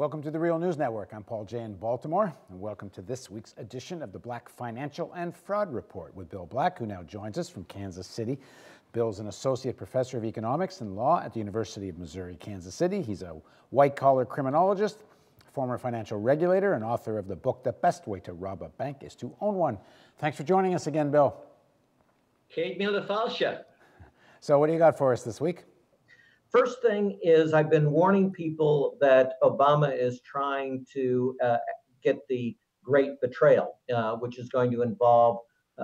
Welcome to the Real News Network. I'm Paul Jay in Baltimore, and welcome to this week's edition of the Black Financial and Fraud Report with Bill Black, who now joins us from Kansas City. Bill's an associate professor of economics and law at the University of Missouri, Kansas City. He's a white-collar criminologist, former financial regulator, and author of the book, The Best Way to Rob a Bank is to Own One. Thanks for joining us again, Bill. Kate Falsha. So what do you got for us this week? First thing is, I've been warning people that Obama is trying to get the Great Betrayal, which is going to involve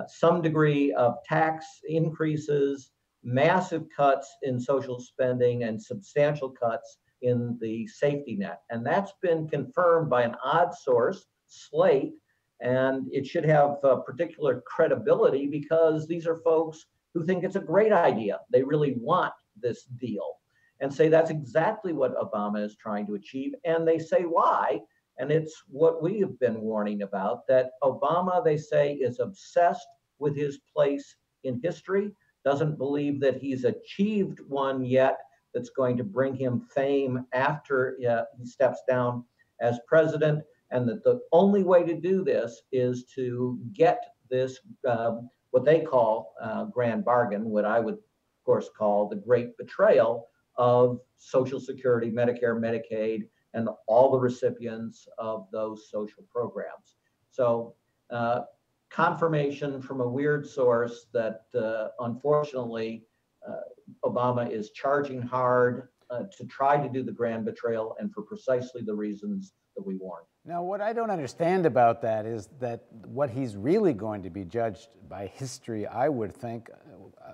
some degree of tax increases, massive cuts in social spending, and substantial cuts in the safety net. And that's been confirmed by an odd source, Slate, and it should have particular credibility because these are folks who think it's a great idea. They really want this deal and say that's exactly what Obama is trying to achieve. And they say why, and it's what we have been warning about, that Obama, they say, is obsessed with his place in history, doesn't believe that he's achieved one yet that's going to bring him fame after he steps down as president, and that the only way to do this is to get this, what they call grand bargain, what I would, of course, call the Great Betrayal of Social Security, Medicare, Medicaid, and all the recipients of those social programs. So confirmation from a weird source that unfortunately Obama is charging hard to try to do the Grand Betrayal, and for precisely the reasons that we warned. Now, what I don't understand about that is that what he's really going to be judged by history, I would think,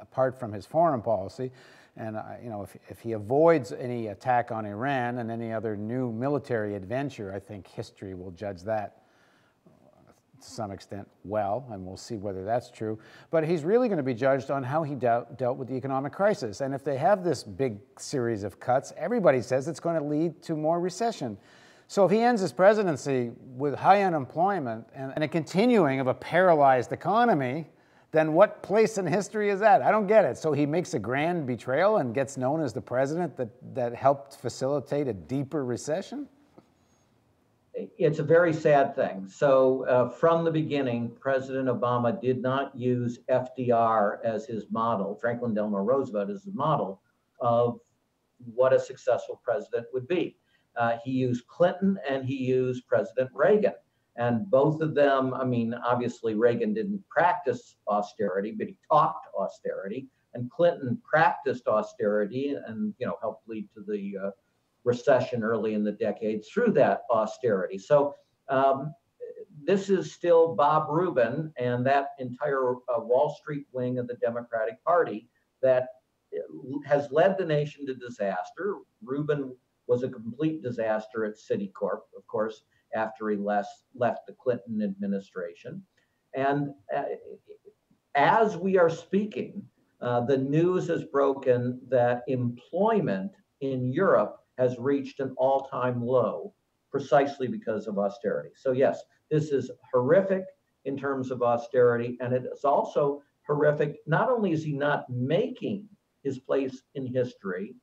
apart from his foreign policy, and if he avoids any attack on Iran and any other new military adventure, I think history will judge that to some extent well, and we'll see whether that's true. But he's really going to be judged on how he dealt with the economic crisis. And if they have this big series of cuts, everybody says it's going to lead to more recession. So if he ends his presidency with high unemployment and a continuing of a paralyzed economy, then what place in history is that? I don't get it. So he makes a grand betrayal and gets known as the president that helped facilitate a deeper recession? It's a very sad thing. So from the beginning, President Obama did not use FDR as his model, Franklin Delano Roosevelt as his model of what a successful president would be. He used Clinton and he used President Reagan. And both of them, I mean, obviously Reagan didn't practice austerity, but he talked austerity. And Clinton practiced austerity and, helped lead to the recession early in the decade through that austerity. So this is still Bob Rubin and that entire Wall Street wing of the Democratic Party that has led the nation to disaster. Rubin was a complete disaster at Citicorp, of course, after he left the Clinton administration. And as we are speaking, the news has broken that employment in Europe has reached an all-time low precisely because of austerity. So yes, this is horrific in terms of austerity, and it is also horrific. Not only is he not making his place in history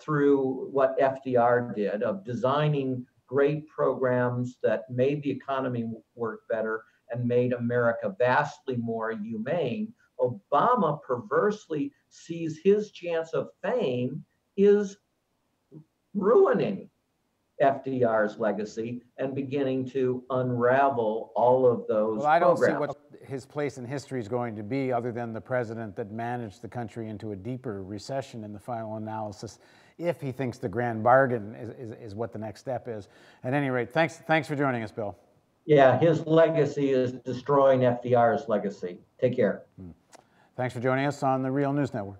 through what FDR did of designing great programs that made the economy work better and made America vastly more humane, Obama perversely sees his chance of fame is ruining FDR's legacy and beginning to unravel all of those Well, I don't programs. see what his place in history is going to be other than the president that managed the country into a deeper recession in the final analysis, if he thinks the grand bargain is what the next step is. At any rate, thanks for joining us, Bill. Yeah, his legacy is destroying FDR's legacy. Take care. Thanks for joining us on the Real News Network.